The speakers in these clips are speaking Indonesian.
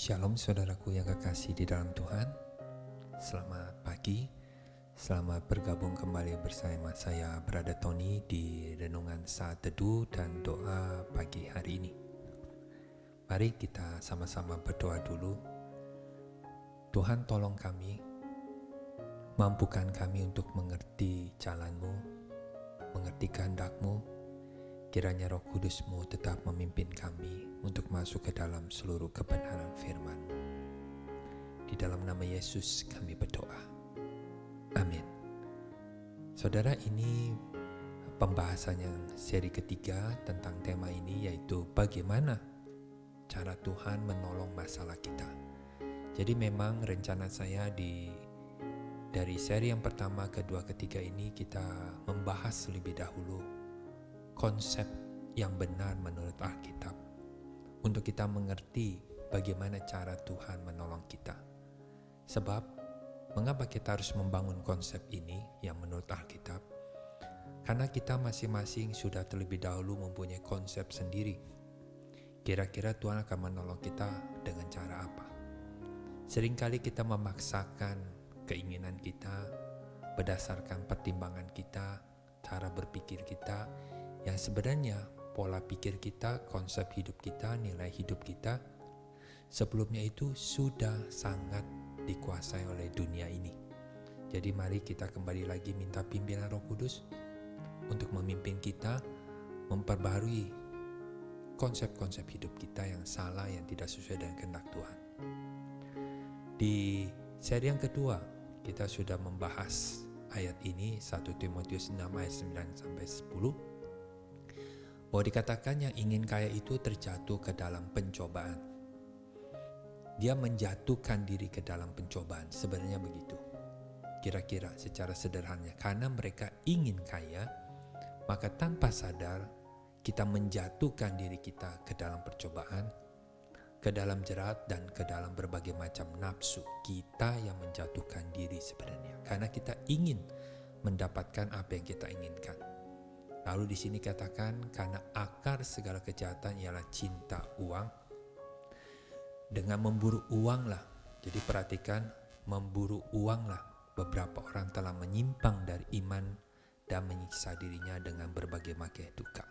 Shalom saudaraku yang kekasih di dalam Tuhan. Selamat pagi. Selamat bergabung kembali bersama saya Brother Tony di renungan saat teduh dan doa pagi hari ini. Mari kita sama-sama berdoa dulu. Tuhan, tolong kami, mampukan kami untuk mengerti jalan-Mu, mengerti kehendak-Mu. Kiranya Roh Kudus-Mu tetap memimpin kami untuk masuk ke dalam seluruh kebenaran firman-Mu. Di dalam nama Yesus kami berdoa. Amin. Saudara, ini pembahasan yang seri ketiga tentang tema ini, yaitu bagaimana cara Tuhan menolong masalah kita. Jadi memang rencana saya dari seri yang pertama, kedua, ketiga ini kita membahas lebih dahulu konsep yang benar menurut Alkitab untuk kita mengerti bagaimana cara Tuhan menolong kita. Sebab mengapa kita harus membangun konsep ini yang menurut Alkitab? Karena kita masing-masing sudah terlebih dahulu mempunyai konsep sendiri. Kira-kira Tuhan akan menolong kita dengan cara apa? Seringkali kita memaksakan keinginan kita berdasarkan pertimbangan kita, cara berpikir kita, yang sebenarnya pola pikir kita, konsep hidup kita, nilai hidup kita sebelumnya itu sudah sangat dikuasai oleh dunia ini. Jadi mari kita kembali lagi minta pimpinan Roh Kudus untuk memimpin kita memperbaharui konsep-konsep hidup kita yang salah, yang tidak sesuai dengan kehendak Tuhan. Di seri yang kedua kita sudah membahas ayat ini, 1 Timotius 6 ayat 9-10, bahwa dikatakan yang ingin kaya itu terjatuh ke dalam pencobaan. Dia menjatuhkan diri ke dalam pencobaan, sebenarnya begitu. Kira-kira secara sederhana, karena mereka ingin kaya, maka tanpa sadar kita menjatuhkan diri kita ke dalam percobaan, ke dalam jerat, dan ke dalam berbagai macam nafsu. Kita yang menjatuhkan diri sebenarnya, karena kita ingin mendapatkan apa yang kita inginkan. Lalu di sini katakan karena akar segala kejahatan ialah cinta uang. Dengan memburu uanglah. Jadi perhatikan, memburu uanglah beberapa orang telah menyimpang dari iman dan menyiksa dirinya dengan berbagai macam duka.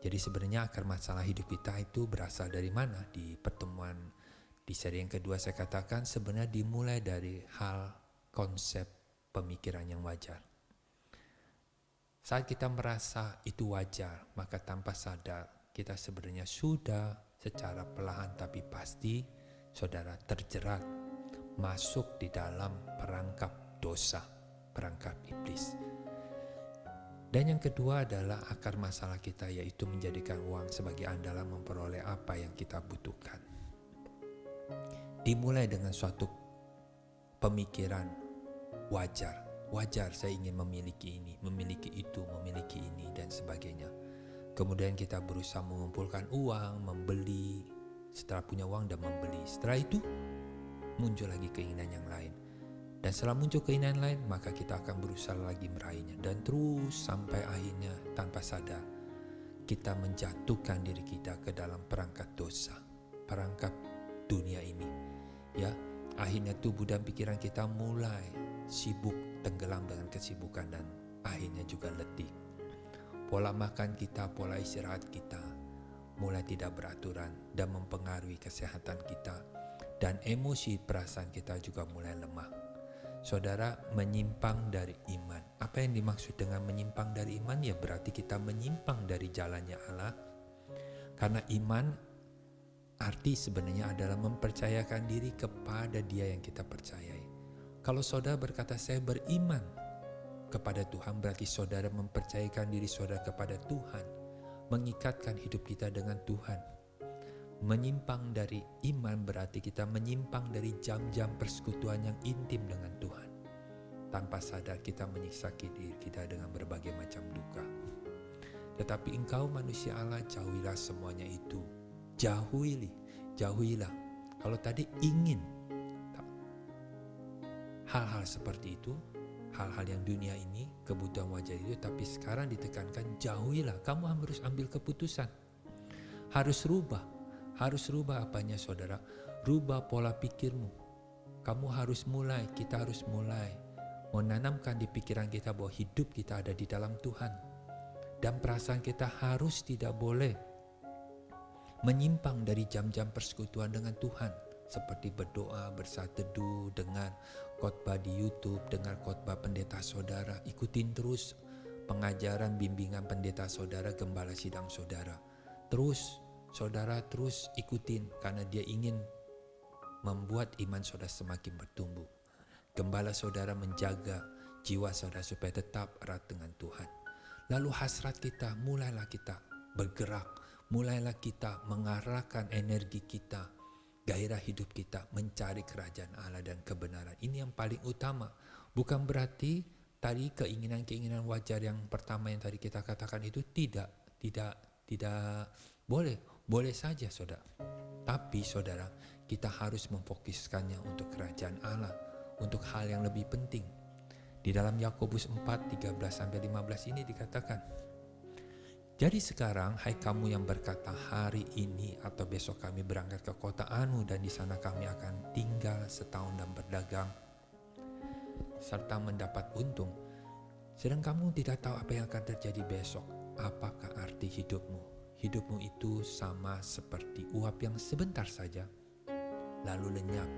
Jadi sebenarnya akar masalah hidup kita itu berasal dari mana? Di pertemuan di seri yang kedua saya katakan sebenarnya dimulai dari hal konsep pemikiran yang wajar. Saat kita merasa itu wajar, maka tanpa sadar kita sebenarnya sudah secara perlahan tapi pasti saudara terjerat, masuk di dalam perangkap dosa, perangkap iblis. Dan yang kedua adalah akar masalah kita, yaitu menjadikan uang sebagai andalan memperoleh apa yang kita butuhkan. Dimulai dengan suatu pemikiran wajar. Wajar saya ingin memiliki ini, memiliki itu, memiliki ini, dan sebagainya. Kemudian kita berusaha mengumpulkan uang, membeli. Setelah punya uang dan membeli, setelah itu muncul lagi keinginan yang lain. Dan setelah muncul keinginan lain, maka kita akan berusaha lagi meraihnya. Dan terus sampai akhirnya tanpa sadar kita menjatuhkan diri kita ke dalam perangkap dosa, perangkap dunia ini. Ya, akhirnya tubuh dan pikiran kita mulai sibuk, tenggelam dengan kesibukan, dan akhirnya juga letih. Pola makan kita, pola istirahat kita mulai tidak beraturan dan mempengaruhi kesehatan kita, dan emosi perasaan kita juga mulai lemah. Saudara, menyimpang dari iman. Apa yang dimaksud dengan menyimpang dari iman? Ya berarti kita menyimpang dari jalannya Allah. Karena iman arti sebenarnya adalah mempercayakan diri kepada Dia yang kita percayai. Kalau saudara berkata saya beriman kepada Tuhan, berarti saudara mempercayakan diri saudara kepada Tuhan, mengikatkan hidup kita dengan Tuhan. Menyimpang dari iman berarti kita menyimpang dari jam-jam persekutuan yang intim dengan Tuhan. Tanpa sadar kita menyiksa diri kita dengan berbagai macam duka. Tetapi engkau manusia Allah, jauhilah semuanya itu. Jauhilah. Kalau tadi ingin hal-hal seperti itu, hal-hal yang dunia ini, kebutuhan wajar itu, tapi sekarang ditekankan jauhilah. Kamu harus ambil keputusan, harus rubah apanya saudara. rubah pola pikirmu. Kamu harus mulai, kita harus mulai menanamkan di pikiran kita bahwa hidup kita ada di dalam Tuhan. Dan perasaan kita harus tidak boleh menyimpang dari jam-jam persekutuan dengan Tuhan. Seperti berdoa, bersaat teduh, dengar khotbah di YouTube, dengar khotbah pendeta saudara, ikutin terus pengajaran bimbingan pendeta saudara, gembala sidang saudara. Terus saudara terus ikutin karena dia ingin membuat iman saudara semakin bertumbuh. Gembala saudara menjaga jiwa saudara supaya tetap erat dengan Tuhan. Lalu hasrat kita, mulailah kita bergerak, mulailah kita mengarahkan energi kita, gairah hidup kita mencari kerajaan Allah dan kebenaran. Ini yang paling utama. Bukan berarti tadi keinginan-keinginan wajar yang pertama yang tadi kita katakan itu tidak boleh saja saudara. Tapi saudara, kita harus memfokuskannya untuk kerajaan Allah, untuk hal yang lebih penting. Di dalam Yakobus 4:13-15 ini dikatakan, jadi sekarang hai kamu yang berkata hari ini atau besok kami berangkat ke kota Anu dan di sana kami akan tinggal setahun dan berdagang serta mendapat untung. Sedang kamu tidak tahu apa yang akan terjadi besok. Apakah arti hidupmu? Hidupmu itu sama seperti uap yang sebentar saja lalu lenyap.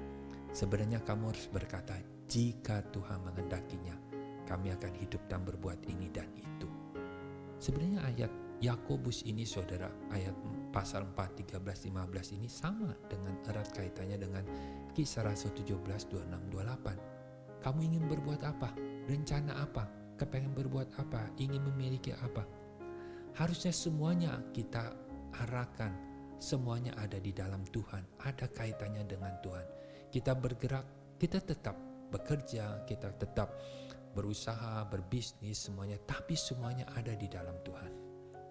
Sebenarnya kamu harus berkata, jika Tuhan menghendakinya, kami akan hidup dan berbuat ini dan itu. Sebenarnya ayat Yakobus ini saudara, ayat pasal 4:13-15 ini sama dengan erat kaitannya dengan Kisah Rasul 17:26-28. Kamu ingin berbuat apa? Rencana apa? Kepengen berbuat apa? Ingin memiliki apa? Harusnya semuanya kita arahkan, semuanya ada di dalam Tuhan, ada kaitannya dengan Tuhan. Kita bergerak, kita tetap bekerja, kita tetap berusaha, berbisnis, semuanya, tapi semuanya ada di dalam Tuhan,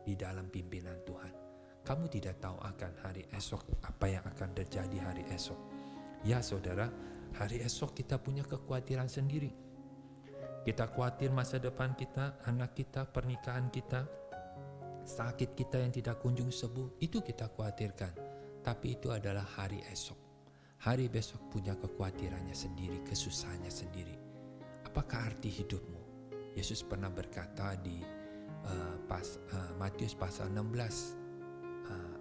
di dalam pimpinan Tuhan. Kamu tidak tahu akan hari esok, apa yang akan terjadi hari esok. Ya saudara, hari esok kita punya kekhawatiran sendiri. Kita khawatir masa depan kita, anak kita, pernikahan kita, sakit kita yang tidak kunjung sembuh, itu kita khawatirkan. Tapi itu adalah hari esok. Hari besok punya kekhawatirannya sendiri, kesusahannya sendiri. Apakah arti hidupmu? Yesus pernah berkata di Matius pasal 16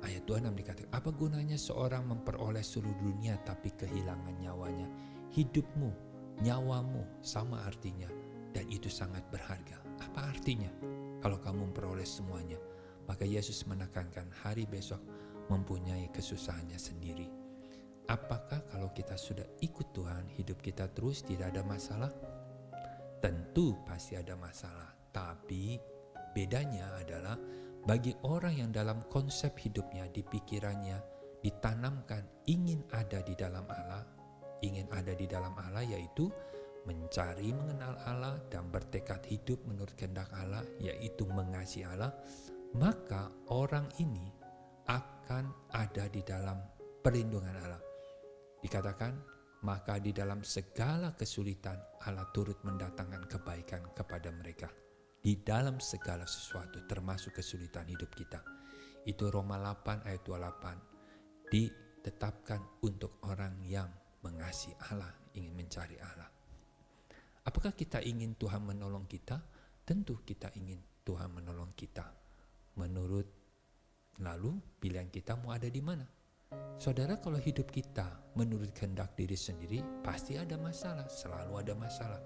ayat 26 dikatakan, apa gunanya seorang memperoleh seluruh dunia tapi kehilangan nyawanya? Hidupmu, nyawamu sama artinya, dan itu sangat berharga. Apa artinya kalau kamu memperoleh semuanya? Maka Yesus menekankan hari besok mempunyai kesusahannya sendiri. Apakah kalau kita sudah ikut Tuhan, hidup kita terus tidak ada masalah? Tentu pasti ada masalah. Tapi bedanya adalah bagi orang yang dalam konsep hidupnya, di pikirannya ditanamkan ingin ada di dalam Allah, ingin ada di dalam Allah yaitu mencari mengenal Allah dan bertekad hidup menurut kehendak Allah, yaitu mengasihi Allah, maka orang ini akan ada di dalam perlindungan Allah. Dikatakan, maka di dalam segala kesulitan Allah turut mendatangkan kebaikan kepada mereka. Di dalam segala sesuatu termasuk kesulitan hidup kita. Itu Roma 8 ayat 28. Ditetapkan untuk orang yang mengasihi Allah, ingin mencari Allah. Apakah kita ingin Tuhan menolong kita? Tentu kita ingin Tuhan menolong kita. Lalu pilihan kita mau ada di mana? Saudara, kalau hidup kita menurut kehendak diri sendiri, pasti ada masalah, selalu ada masalah.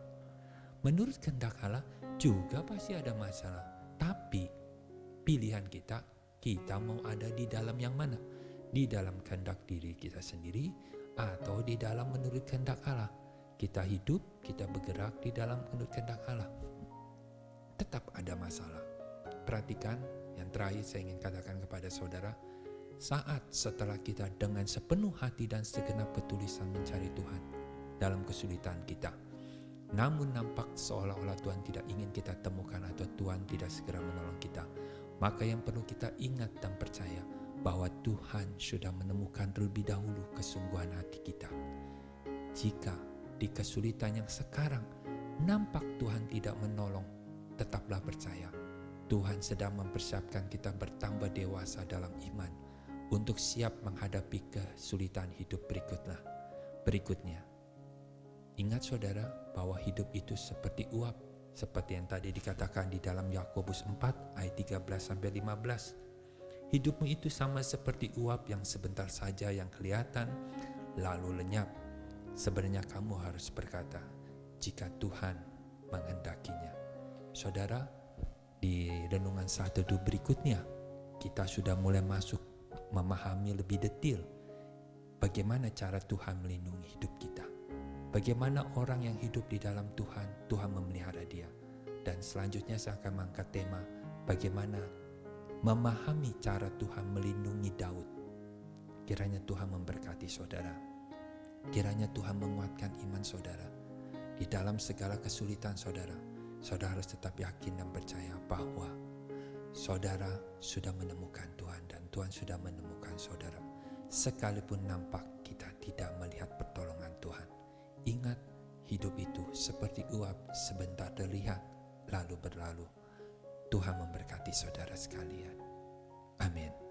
Menurut kehendak Allah juga pasti ada masalah. Tapi pilihan kita mau ada di dalam yang mana? Di dalam kehendak diri kita sendiri atau di dalam menurut kehendak Allah? Kita hidup, kita bergerak di dalam menurut kehendak Allah. Tetap ada masalah. Perhatikan, yang terakhir saya ingin katakan kepada saudara, saat setelah kita dengan sepenuh hati dan segenap ketulisan mencari Tuhan dalam kesulitan kita, namun nampak seolah-olah Tuhan tidak ingin kita temukan atau Tuhan tidak segera menolong kita, maka yang perlu kita ingat dan percaya bahwa Tuhan sudah menemukan terlebih dahulu kesungguhan hati kita. Jika di kesulitan yang sekarang nampak Tuhan tidak menolong, tetaplah percaya Tuhan sedang mempersiapkan kita bertambah dewasa dalam iman, untuk siap menghadapi kesulitan hidup berikutnya. Ingat saudara bahwa hidup itu seperti uap, seperti yang tadi dikatakan di dalam Yakobus 4 ayat 13-15. Hidupmu itu sama seperti uap yang sebentar saja yang kelihatan lalu lenyap. Sebenarnya kamu harus berkata, jika Tuhan menghendakinya. Saudara, di renungan saat teduh berikutnya, kita sudah mulai masuk memahami lebih detail bagaimana cara Tuhan melindungi hidup kita. Bagaimana orang yang hidup di dalam Tuhan, Tuhan memelihara dia. Dan selanjutnya saya akan mengangkat tema bagaimana memahami cara Tuhan melindungi Daud. Kiranya Tuhan memberkati saudara. Kiranya Tuhan menguatkan iman saudara. Di dalam segala kesulitan saudara harus tetap yakin dan percaya bahwa saudara sudah menemukan Tuhan dan Tuhan sudah menemukan saudara. Sekalipun nampak kita tidak melihat pertolongan Tuhan, ingat hidup itu seperti uap sebentar terlihat lalu berlalu. Tuhan memberkati saudara sekalian. Amin.